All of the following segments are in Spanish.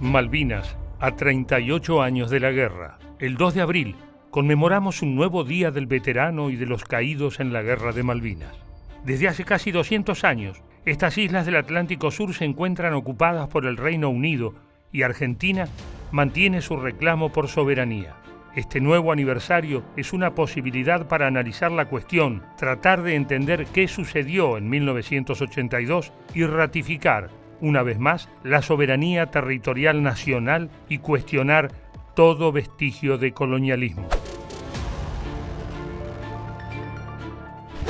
Malvinas, a 38 años de la guerra. El 2 de abril conmemoramos un nuevo día del veterano y de los caídos en la Guerra de Malvinas. Desde hace casi 200 años, estas islas del Atlántico Sur se encuentran ocupadas por el Reino Unido y Argentina mantiene su reclamo por soberanía. Este nuevo aniversario es una posibilidad para analizar la cuestión, tratar de entender qué sucedió en 1982 y ratificar, una vez más, la soberanía territorial nacional y cuestionar todo vestigio de colonialismo.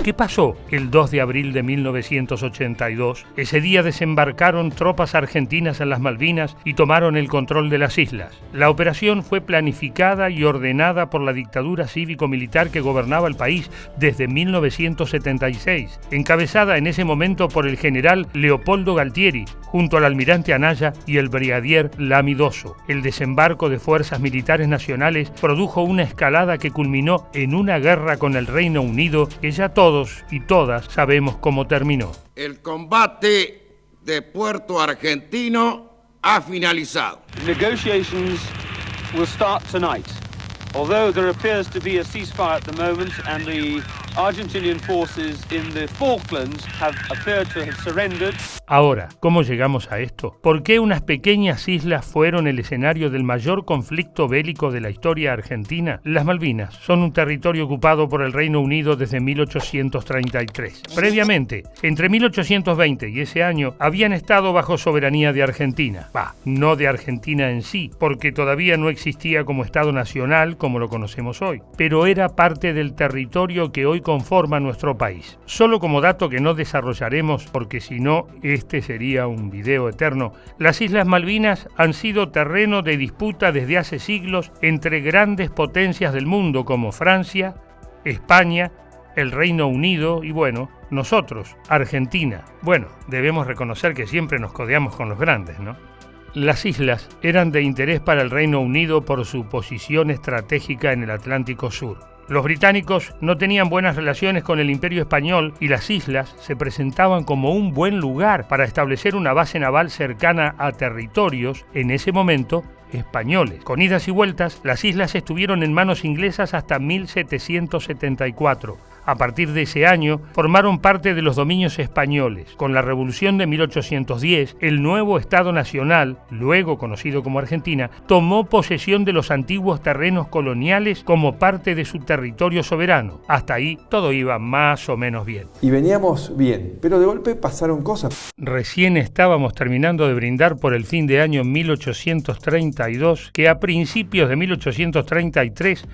¿Qué pasó el 2 de abril de 1982? Ese día desembarcaron tropas argentinas en las Malvinas y tomaron el control de las islas. La operación fue planificada y ordenada por la dictadura cívico-militar que gobernaba el país desde 1976, encabezada en ese momento por el general Leopoldo Galtieri, junto al almirante Anaya y el brigadier Lamidoso. El desembarco de fuerzas militares nacionales produjo una escalada que culminó en una guerra con el Reino Unido que ya todos y todas sabemos cómo terminó. El combate de Puerto Argentino ha finalizado. Negotiations will start tonight. Although there appears to be a ceasefire at the moment and the Argentinian forces in the Falklands have appeared to have surrendered. Ahora, ¿cómo llegamos a esto? ¿Por qué unas pequeñas islas fueron el escenario del mayor conflicto bélico de la historia argentina? Las Malvinas son un territorio ocupado por el Reino Unido desde 1833. Previamente, entre 1820 y ese año, habían estado bajo soberanía de Argentina. No de Argentina en sí, porque todavía no existía como Estado nacional como lo conocemos hoy, pero era parte del territorio que hoy conforma nuestro país. Solo como dato que no desarrollaremos, porque si no, este sería un video eterno, las Islas Malvinas han sido terreno de disputa desde hace siglos entre grandes potencias del mundo como Francia, España, el Reino Unido y bueno, nosotros, Argentina. Bueno, debemos reconocer que siempre nos codeamos con los grandes, ¿no? Las islas eran de interés para el Reino Unido por su posición estratégica en el Atlántico Sur. Los británicos no tenían buenas relaciones con el Imperio Español y las islas se presentaban como un buen lugar para establecer una base naval cercana a territorios, en ese momento, españoles. Con idas y vueltas, las islas estuvieron en manos inglesas hasta 1774. A partir de ese año, formaron parte de los dominios españoles. Con la Revolución de 1810, el nuevo Estado Nacional, luego conocido como Argentina, tomó posesión de los antiguos terrenos coloniales como parte de su territorio soberano. Hasta ahí todo iba más o menos bien. Y veníamos bien, pero de golpe pasaron cosas. Recién estábamos terminando de brindar por el fin de año 1832, que a principios de 1833,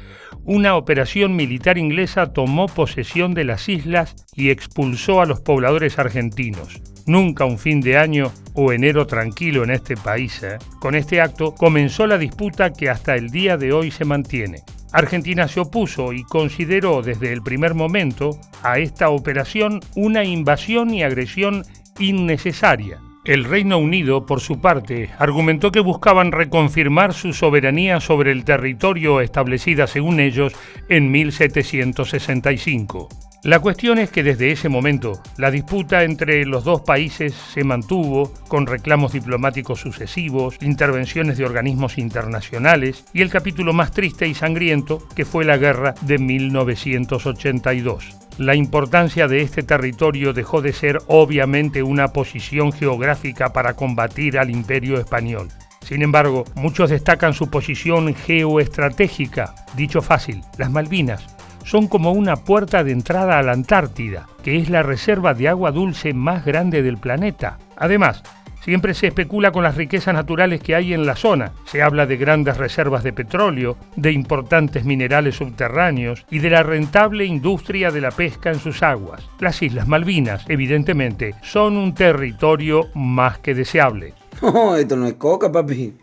una operación militar inglesa tomó posesión de las islas y expulsó a los pobladores argentinos. Nunca un fin de año o enero tranquilo en este país. Con este acto comenzó la disputa que hasta el día de hoy se mantiene. Argentina se opuso y consideró desde el primer momento a esta operación una invasión y agresión innecesaria. El Reino Unido, por su parte, argumentó que buscaban reconfirmar su soberanía sobre el territorio establecida, según ellos, en 1765. La cuestión es que desde ese momento, la disputa entre los dos países se mantuvo, con reclamos diplomáticos sucesivos, intervenciones de organismos internacionales y el capítulo más triste y sangriento, que fue la guerra de 1982. La importancia de este territorio dejó de ser obviamente una posición geográfica para combatir al Imperio Español. Sin embargo, muchos destacan su posición geoestratégica. Dicho fácil, las Malvinas son como una puerta de entrada a la Antártida, que es la reserva de agua dulce más grande del planeta. Además, siempre se especula con las riquezas naturales que hay en la zona. Se habla de grandes reservas de petróleo, de importantes minerales subterráneos y de la rentable industria de la pesca en sus aguas. Las Islas Malvinas, evidentemente, son un territorio más que deseable. No, esto no es coca, papi.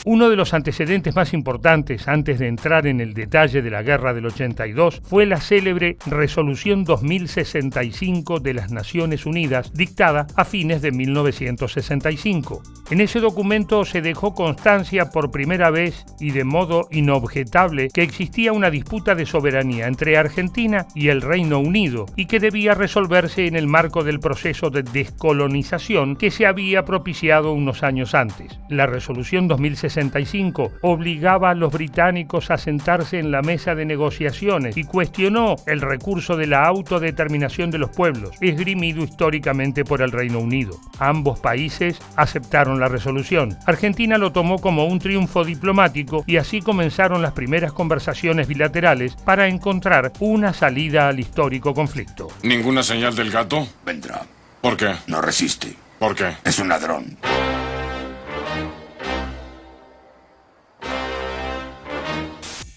Uno de los antecedentes más importantes antes de entrar en el detalle de la guerra del 82 fue la célebre Resolución 2065 de las Naciones Unidas, dictada a fines de 1965. En ese documento se dejó constancia por primera vez y de modo inobjetable que existía una disputa de soberanía entre Argentina y el Reino Unido y que debía resolverse en el marco del proceso de descolonización que se había propiciado logrado unos años antes. La resolución 2065 obligaba a los británicos a sentarse en la mesa de negociaciones y cuestionó el recurso de la autodeterminación de los pueblos, esgrimido históricamente por el Reino Unido. Ambos países aceptaron la resolución. Argentina lo tomó como un triunfo diplomático y así comenzaron las primeras conversaciones bilaterales para encontrar una salida al histórico conflicto. ¿Ninguna señal del gato? Vendrá. ¿Por qué? No resiste. ¿Por qué? Es un ladrón.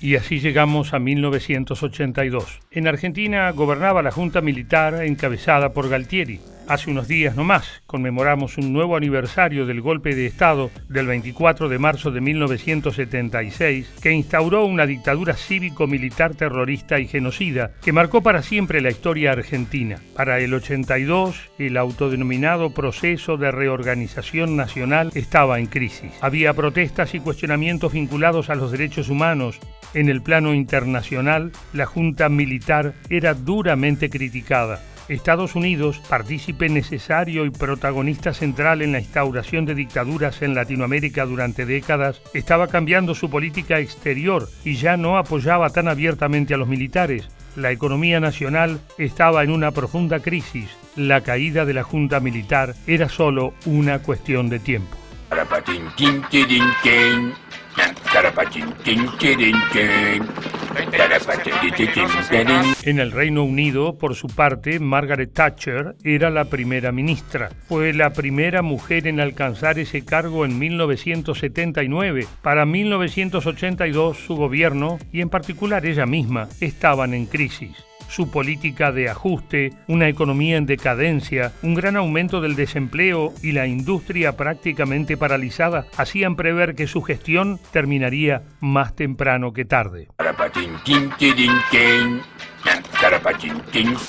Y así llegamos a 1982. En Argentina gobernaba la Junta Militar encabezada por Galtieri. Hace unos días nomás conmemoramos un nuevo aniversario del golpe de Estado del 24 de marzo de 1976 que instauró una dictadura cívico-militar terrorista y genocida que marcó para siempre la historia argentina. Para el 82, el autodenominado proceso de reorganización nacional estaba en crisis. Había protestas y cuestionamientos vinculados a los derechos humanos. En el plano internacional, la Junta Militar era duramente criticada. Estados Unidos, partícipe necesario y protagonista central en la instauración de dictaduras en Latinoamérica durante décadas, estaba cambiando su política exterior y ya no apoyaba tan abiertamente a los militares. La economía nacional estaba en una profunda crisis. La caída de la Junta Militar era solo una cuestión de tiempo. En el Reino Unido, por su parte, Margaret Thatcher era la primera ministra. Fue la primera mujer en alcanzar ese cargo en 1979. Para 1982, su gobierno, y en particular ella misma, estaban en crisis. Su política de ajuste, una economía en decadencia, un gran aumento del desempleo y la industria prácticamente paralizada hacían prever que su gestión terminaría más temprano que tarde.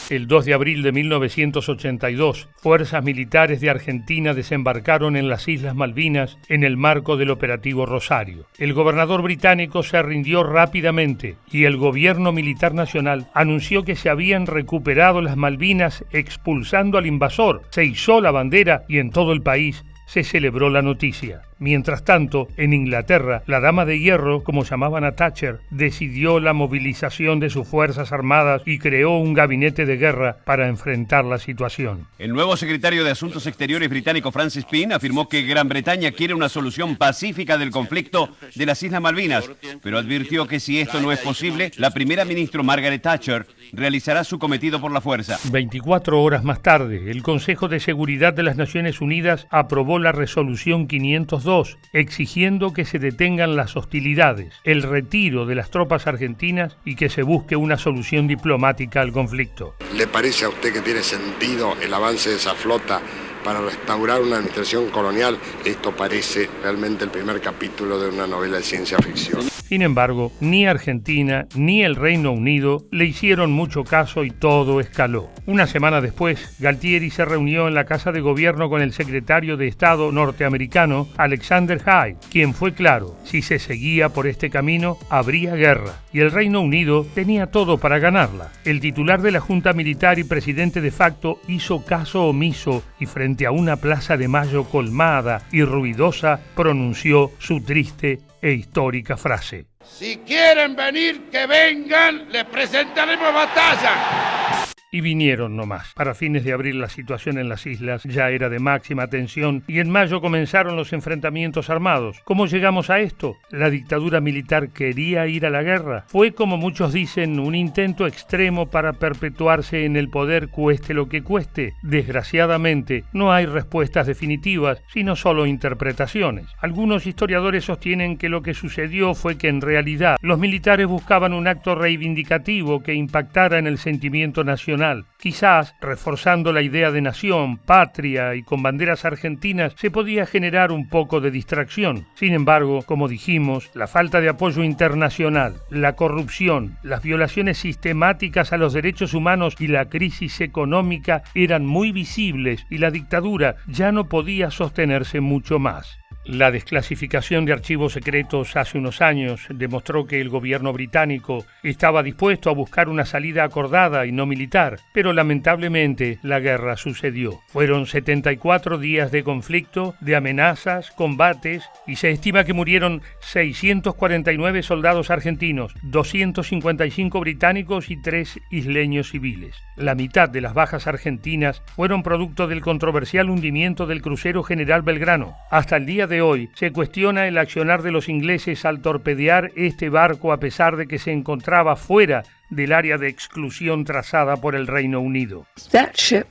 El 2 de abril de 1982, fuerzas militares de Argentina desembarcaron en las Islas Malvinas en el marco del Operativo Rosario. El gobernador británico se rindió rápidamente y el gobierno militar nacional anunció que se habían recuperado las Malvinas expulsando al invasor. Se izó la bandera y en todo el país se celebró la noticia. Mientras tanto, en Inglaterra, la Dama de Hierro, como llamaban a Thatcher, decidió la movilización de sus fuerzas armadas y creó un gabinete de guerra para enfrentar la situación. El nuevo secretario de Asuntos Exteriores británico Francis Pym afirmó que Gran Bretaña quiere una solución pacífica del conflicto de las Islas Malvinas, pero advirtió que si esto no es posible, la primera ministra Margaret Thatcher realizará su cometido por la fuerza. 24 horas más tarde, el Consejo de Seguridad de las Naciones Unidas aprobó la resolución 502, exigiendo que se detengan las hostilidades, el retiro de las tropas argentinas y que se busque una solución diplomática al conflicto. ¿Le parece a usted que tiene sentido el avance de esa flota para restaurar una administración colonial? Esto parece realmente el primer capítulo de una novela de ciencia ficción. Sin embargo, ni Argentina ni el Reino Unido le hicieron mucho caso y todo escaló. Una semana después, Galtieri se reunió en la Casa de Gobierno con el secretario de Estado norteamericano, Alexander Haig, quien fue claro: si se seguía por este camino, habría guerra, y el Reino Unido tenía todo para ganarla. El titular de la Junta Militar y presidente de facto hizo caso omiso y frente a una Plaza de Mayo colmada y ruidosa, pronunció su triste e histórica frase: Si quieren venir, que vengan, les presentaremos batalla. Y vinieron nomás. Para fines de abril la situación en las islas ya era de máxima tensión y en mayo comenzaron los enfrentamientos armados. ¿Cómo llegamos a esto? ¿La dictadura militar quería ir a la guerra? Fue, como muchos dicen, un intento extremo para perpetuarse en el poder cueste lo que cueste. Desgraciadamente, no hay respuestas definitivas, sino solo interpretaciones. Algunos historiadores sostienen que lo que sucedió fue que en realidad los militares buscaban un acto reivindicativo que impactara en el sentimiento nacional. Quizás, reforzando la idea de nación, patria y con banderas argentinas, se podía generar un poco de distracción. Sin embargo, como dijimos, la falta de apoyo internacional, la corrupción, las violaciones sistemáticas a los derechos humanos y la crisis económica eran muy visibles y la dictadura ya no podía sostenerse mucho más. La desclasificación de archivos secretos hace unos años demostró que el gobierno británico estaba dispuesto a buscar una salida acordada y no militar, pero lamentablemente la guerra sucedió. Fueron 74 días de conflicto, de amenazas, combates, y se estima que murieron 649 soldados argentinos, 255 británicos y 3 isleños civiles. La mitad de las bajas argentinas fueron producto del controversial hundimiento del crucero General Belgrano. Hasta el día de hoy se cuestiona el accionar de los ingleses al torpedear este barco a pesar de que se encontraba fuera del área de exclusión trazada por el Reino Unido. That ship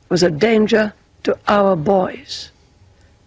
was a danger to our boys.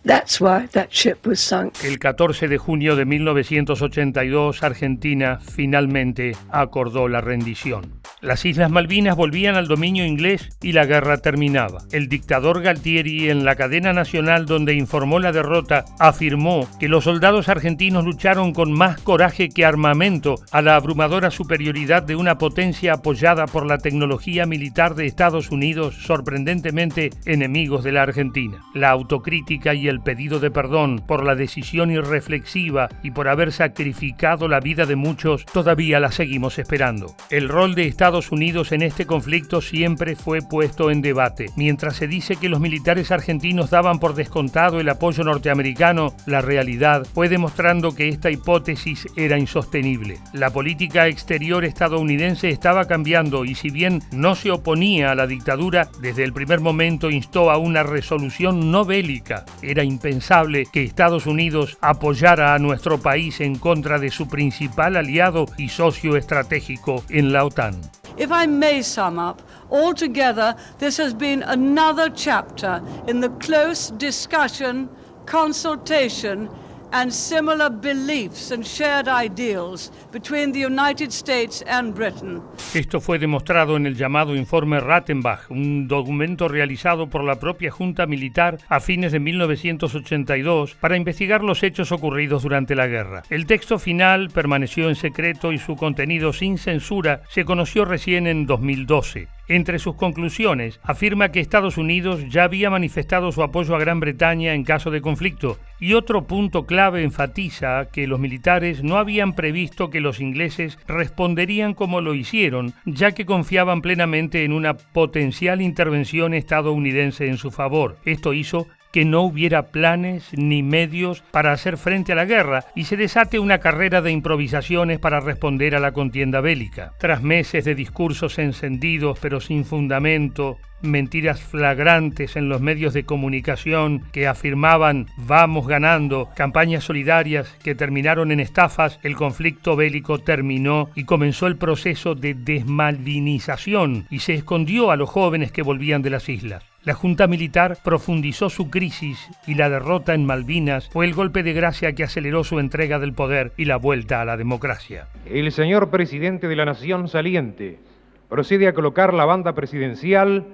That's why that ship was sunk. El 14 de junio de 1982, Argentina finalmente acordó la rendición. Las Islas Malvinas volvían al dominio inglés y la guerra terminaba. El dictador Galtieri, en la cadena nacional donde informó la derrota, afirmó que los soldados argentinos lucharon con más coraje que armamento a la abrumadora superioridad de una potencia apoyada por la tecnología militar de Estados Unidos, sorprendentemente enemigos de la Argentina. La autocrítica y el pedido de perdón por la decisión irreflexiva y por haber sacrificado la vida de muchos todavía la seguimos esperando. El rol de Estados Unidos en este conflicto siempre fue puesto en debate. Mientras se dice que los militares argentinos daban por descontado el apoyo norteamericano, la realidad fue demostrando que esta hipótesis era insostenible. La política exterior estadounidense estaba cambiando y si bien no se oponía a la dictadura, desde el primer momento instó a una resolución no bélica. Era impensable que Estados Unidos apoyara a nuestro país en contra de su principal aliado y socio estratégico en la OTAN. If I may sum up, altogether this has been another chapter in the close discussion, consultation and similar beliefs and shared ideals between the United States and Britain. Esto fue demostrado en el llamado Informe Rattenbach, un documento realizado por la propia Junta Militar a fines de 1982 para investigar los hechos ocurridos durante la guerra. El texto final permaneció en secreto y su contenido sin censura se conoció recién en 2012. Entre sus conclusiones, afirma que Estados Unidos ya había manifestado su apoyo a Gran Bretaña en caso de conflicto, y otro punto clave enfatiza que los militares no habían previsto que los ingleses responderían como lo hicieron, ya que confiaban plenamente en una potencial intervención estadounidense en su favor. Esto hizo que no hubiera planes ni medios para hacer frente a la guerra y se desate una carrera de improvisaciones para responder a la contienda bélica. Tras meses de discursos encendidos pero sin fundamento, mentiras flagrantes en los medios de comunicación que afirmaban "vamos ganando", campañas solidarias que terminaron en estafas, el conflicto bélico terminó y comenzó el proceso de desmalvinización y se escondió a los jóvenes que volvían de las islas. La Junta Militar profundizó su crisis y la derrota en Malvinas fue el golpe de gracia que aceleró su entrega del poder y la vuelta a la democracia. El señor presidente de la Nación saliente procede a colocar la banda presidencial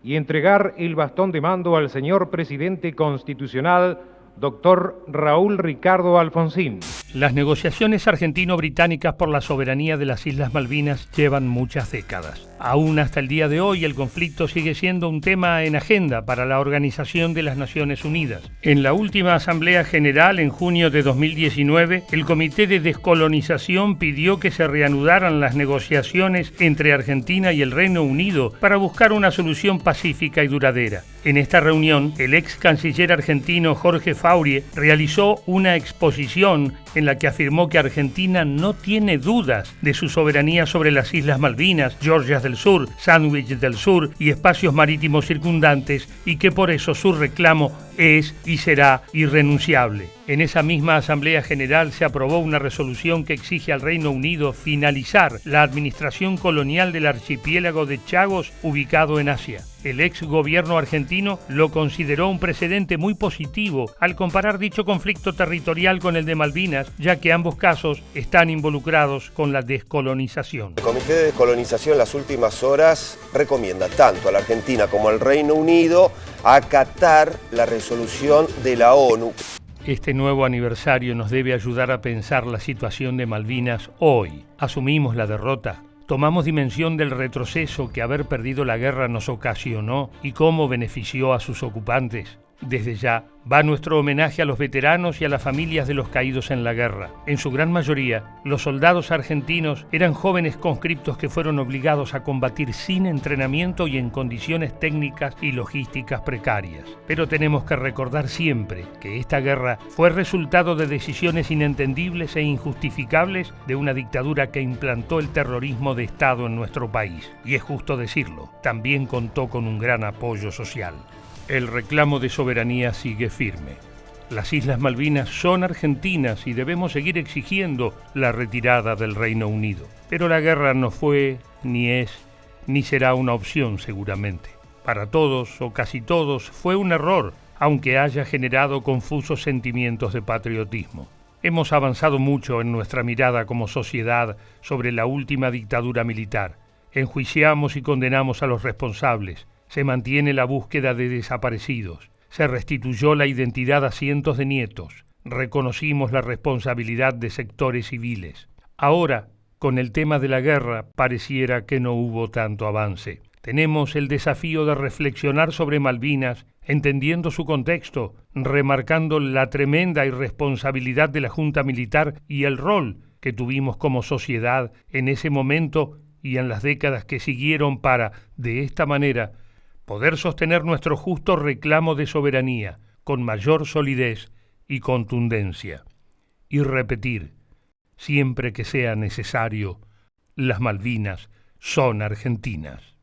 y entregar el bastón de mando al señor presidente constitucional, doctor Raúl Ricardo Alfonsín. Las negociaciones argentino-británicas por la soberanía de las Islas Malvinas llevan muchas décadas. Aún hasta el día de hoy el conflicto sigue siendo un tema en agenda para la Organización de las Naciones Unidas. En la última Asamblea General en junio de 2019, el Comité de Descolonización pidió que se reanudaran las negociaciones entre Argentina y el Reino Unido para buscar una solución pacífica y duradera. En esta reunión, el ex canciller argentino Jorge Faurie realizó una exposición en la que afirmó que Argentina no tiene dudas de su soberanía sobre las Islas Malvinas, Georgias del Sur, Sandwich del Sur y espacios marítimos circundantes y que por eso su reclamo es y será irrenunciable. En esa misma Asamblea General se aprobó una resolución que exige al Reino Unido finalizar la administración colonial del archipiélago de Chagos ubicado en Asia. El ex gobierno argentino lo consideró un precedente muy positivo al comparar dicho conflicto territorial con el de Malvinas, ya que ambos casos están involucrados con la descolonización. El Comité de Descolonización en las últimas horas recomienda tanto a la Argentina como al Reino Unido acatar la resolución de la ONU. Este nuevo aniversario nos debe ayudar a pensar la situación de Malvinas hoy. Asumimos la derrota, tomamos dimensión del retroceso que haber perdido la guerra nos ocasionó y cómo benefició a sus ocupantes. Desde ya va nuestro homenaje a los veteranos y a las familias de los caídos en la guerra. En su gran mayoría, los soldados argentinos eran jóvenes conscriptos que fueron obligados a combatir sin entrenamiento y en condiciones técnicas y logísticas precarias. Pero tenemos que recordar siempre que esta guerra fue resultado de decisiones inentendibles e injustificables de una dictadura que implantó el terrorismo de Estado en nuestro país. Y es justo decirlo, también contó con un gran apoyo social. El reclamo de soberanía sigue firme. Las Islas Malvinas son argentinas y debemos seguir exigiendo la retirada del Reino Unido. Pero la guerra no fue, ni es, ni será una opción seguramente. Para todos o casi todos fue un error, aunque haya generado confusos sentimientos de patriotismo. Hemos avanzado mucho en nuestra mirada como sociedad sobre la última dictadura militar. Enjuiciamos y condenamos a los responsables. Se mantiene la búsqueda de desaparecidos. Se restituyó la identidad a cientos de nietos. Reconocimos la responsabilidad de sectores civiles. Ahora, con el tema de la guerra, pareciera que no hubo tanto avance. Tenemos el desafío de reflexionar sobre Malvinas, entendiendo su contexto, remarcando la tremenda irresponsabilidad de la Junta Militar y el rol que tuvimos como sociedad en ese momento y en las décadas que siguieron para, de esta manera, poder sostener nuestro justo reclamo de soberanía con mayor solidez y contundencia. Y repetir, siempre que sea necesario, las Malvinas son argentinas.